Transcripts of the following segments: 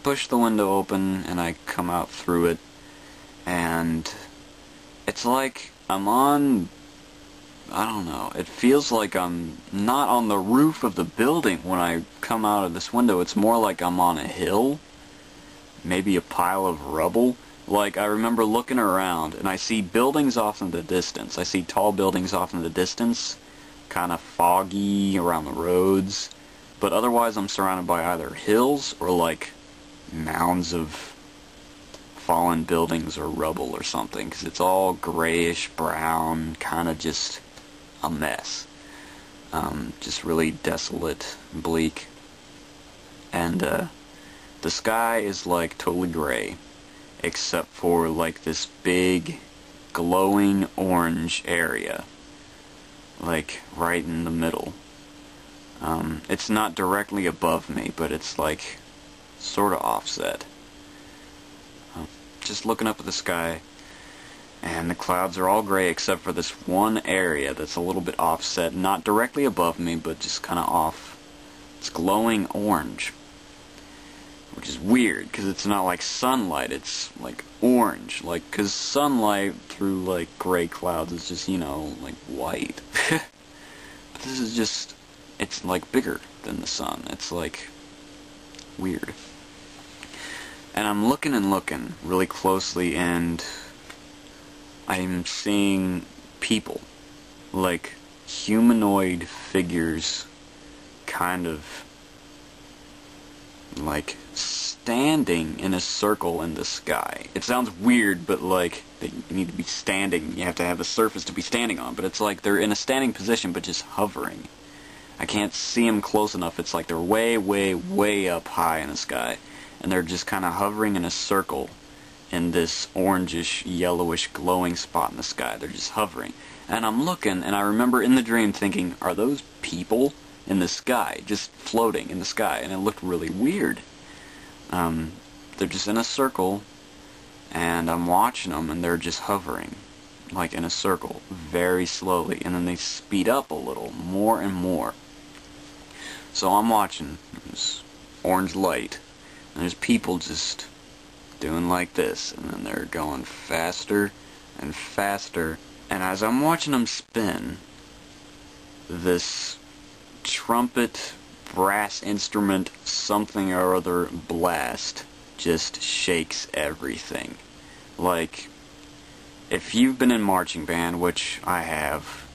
push the window open and I come out through it, and it's like I'm on, I don't know, it feels like I'm not on the roof of the building when I come out of this window. It's more like I'm on a hill, maybe a pile of rubble. Like, I remember looking around and I see buildings off in the distance. I see tall buildings off in the distance, kind of foggy around the roads, but otherwise I'm surrounded by either hills or like mounds of fallen buildings or rubble or something, because it's all grayish brown, kind of just a mess. Just really desolate, bleak. And the sky is like totally gray, except for like this big glowing orange area, like right in the middle. It's not directly above me, but it's like sort of offset. Just looking up at the sky, and the clouds are all gray except for this one area that's a little bit offset, not directly above me, but just kind of off. It's glowing orange, which is weird because it's not like sunlight, it's like orange, like, because sunlight through like gray clouds is just, you know, like white. But this is just, it's like bigger than the sun. It's like weird. And I'm looking and looking really closely, and I'm seeing people, like humanoid figures, kind of like standing in a circle in the sky. It sounds weird, but like they need to be standing. You have to have a surface to be standing on, but it's like they're in a standing position but just hovering. I can't see them close enough. It's like they're way, way, way up high in the sky, and they're just kind of hovering in a circle in this orangish, yellowish, glowing spot in the sky. They're just hovering. And I'm looking, and I remember in the dream thinking, are those people in the sky, just floating in the sky? And it looked really weird. They're just in a circle, and I'm watching them, and they're just hovering, like in a circle, very slowly, and then they speed up a little, more and more. So I'm watching this orange light, and there's people just doing like this, and then they're going faster and faster, and as I'm watching them spin, this trumpet, brass instrument, something or other blast just shakes everything. Like, if you've been in marching band, which I have,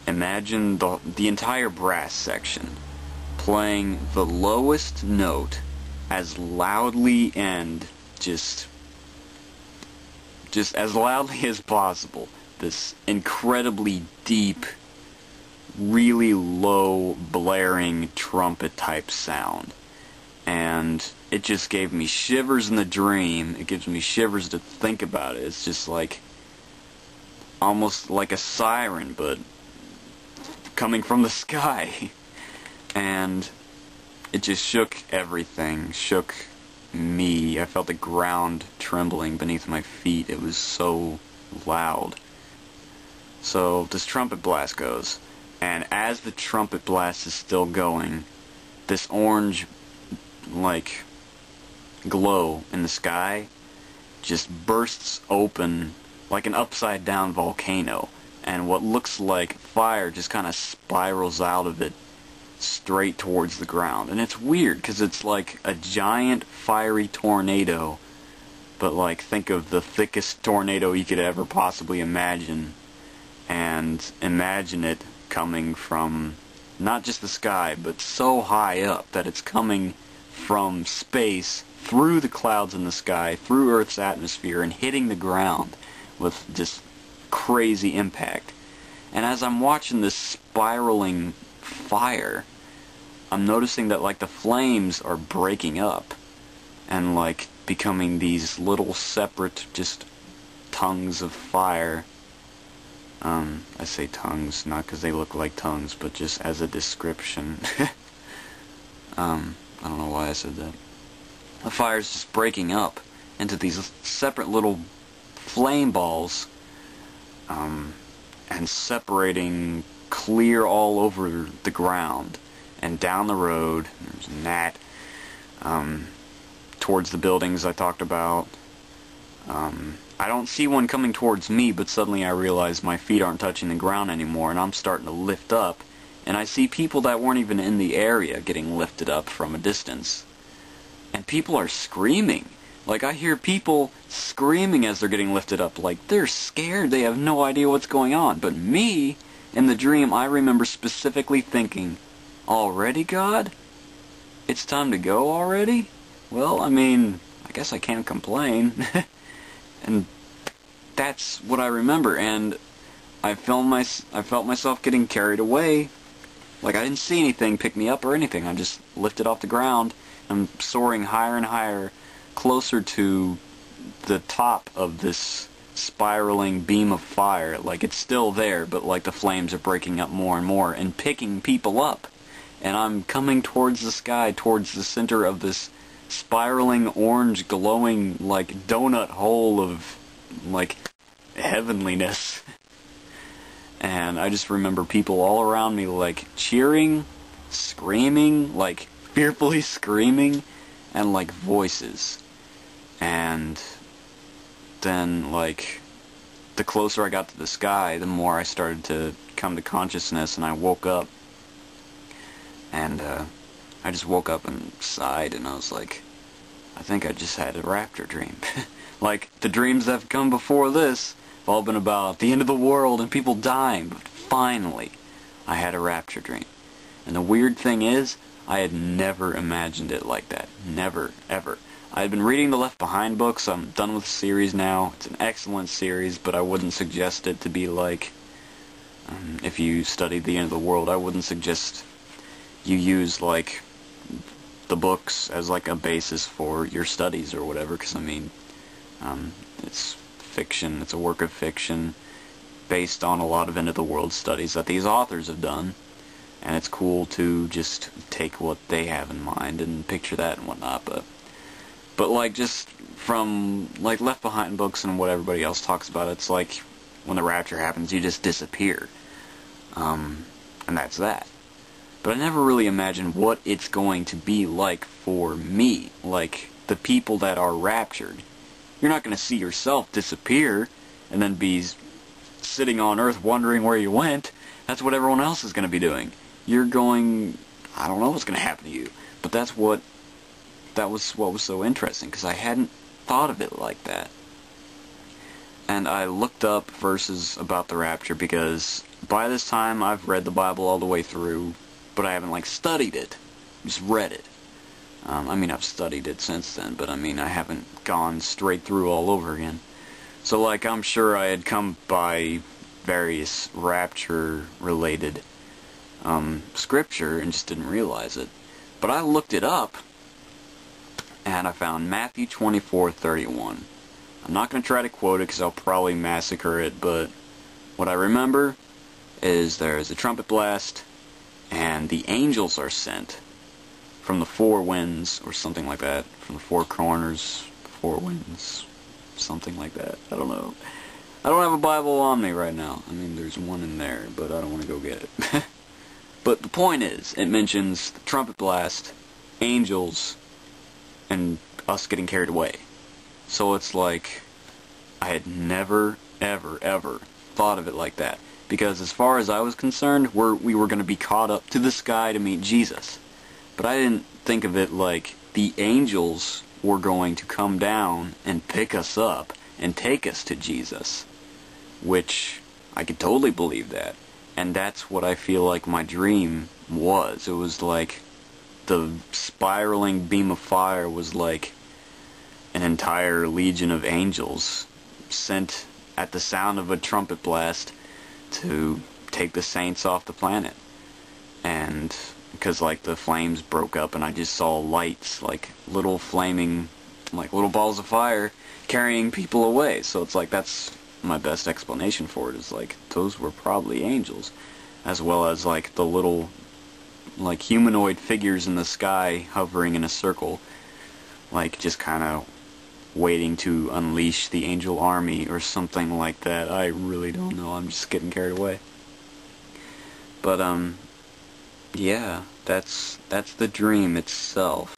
imagine the entire brass section playing the lowest note as loudly and just as loudly as possible. This incredibly deep, really low, blaring trumpet type sound. And it just gave me shivers in the dream. It gives me shivers to think about it. It's just like almost like a siren, but coming from the sky. And it just shook everything, shook me. I felt the ground trembling beneath my feet. It was so loud. So this trumpet blast goes, and as the trumpet blast is still going, this orange, like, glow in the sky just bursts open like an upside down volcano, and what looks like fire just kind of spirals out of it straight towards the ground. And it's weird because it's like a giant fiery tornado, but like, think of the thickest tornado you could ever possibly imagine, and imagine it coming from not just the sky, but so high up that it's coming from space, through the clouds in the sky, through Earth's atmosphere, and hitting the ground with just crazy impact. And as I'm watching this spiraling fire, I'm noticing that like the flames are breaking up and like becoming these little separate just tongues of fire. I say tongues not because they look like tongues, but just as a description. I don't know why I said that. The fire's just breaking up into these separate little flame balls, and separating clear all over the ground and down the road. There's a gnat, towards the buildings I talked about. I don't see one coming towards me, but suddenly I realize my feet aren't touching the ground anymore, and I'm starting to lift up, and I see people that weren't even in the area getting lifted up from a distance. And people are screaming. Like, I hear people screaming as they're getting lifted up, like they're scared, they have no idea what's going on. But me, in the dream, I remember specifically thinking, already, God? It's time to go already? Well, I mean, I guess I can't complain. And that's what I remember, and I felt myself getting carried away. Like, I didn't see anything pick me up or anything. I just lifted off the ground. I'm soaring higher and higher, closer to the top of this spiraling beam of fire. Like, it's still there, but like the flames are breaking up more and more and picking people up. And I'm coming towards the sky, towards the center of this spiraling orange glowing like donut hole of like heavenliness. And I just remember people all around me like cheering, screaming, like fearfully screaming, and like voices. And then like the closer I got to the sky, the more I started to come to consciousness, and I woke up. And I just woke up and sighed, and I was like, I think I just had a rapture dream. Like, the dreams that have come before this have all been about the end of the world and people dying, but finally, I had a rapture dream. And the weird thing is, I had never imagined it like that. Never, ever. I had been reading the Left Behind books. I'm done with the series now. It's an excellent series, but I wouldn't suggest it to be like, if you studied the end of the world, I wouldn't suggest you use like the books as like a basis for your studies or whatever, because I mean, it's fiction, it's a work of fiction based on a lot of end of the world studies that these authors have done, and it's cool to just take what they have in mind and picture that and whatnot, but like just from like Left Behind books and what everybody else talks about, it's like when the rapture happens, you just disappear, and that's that. But I never really imagined what it's going to be like for me, like the people that are raptured. You're not going to see yourself disappear and then be sitting on Earth wondering where you went. That's what everyone else is going to be doing. You're going, I don't know what's going to happen to you, but that was what was so interesting, because I hadn't thought of it like that. And I looked up verses about the rapture, because by this time I've read the Bible all the way through, but I haven't like studied it, just read it. I mean, I've studied it since then, but I mean, I haven't gone straight through all over again. So like, I'm sure I had come by various rapture-related scripture and just didn't realize it. But I looked it up, and I found Matthew 24:31. I'm not going to try to quote it because I'll probably massacre it, but what I remember is there is a trumpet blast, and the angels are sent from the four winds, or something like that, from the four corners, four winds, something like that. I don't know. I don't have a Bible on me right now. I mean, there's one in there, but I don't want to go get it. But the point is, it mentions the trumpet blast, angels, and us getting carried away. So it's like, I had never, ever, ever thought of it like that. Because as far as I was concerned, we were going to be caught up to the sky to meet Jesus. But I didn't think of it like the angels were going to come down and pick us up and take us to Jesus. Which, I could totally believe that. And that's what I feel like my dream was. It was like the spiraling beam of fire was like an entire legion of angels sent at the sound of a trumpet blast to take the saints off the planet. And because like the flames broke up and I just saw lights, like little flaming, like little balls of fire carrying people away. So it's like, that's my best explanation for it, is like those were probably angels, as well as like the little like humanoid figures in the sky hovering in a circle, like just kind of waiting to unleash the angel army or something like that. I really don't know. I'm just getting carried away. But yeah, that's the dream itself.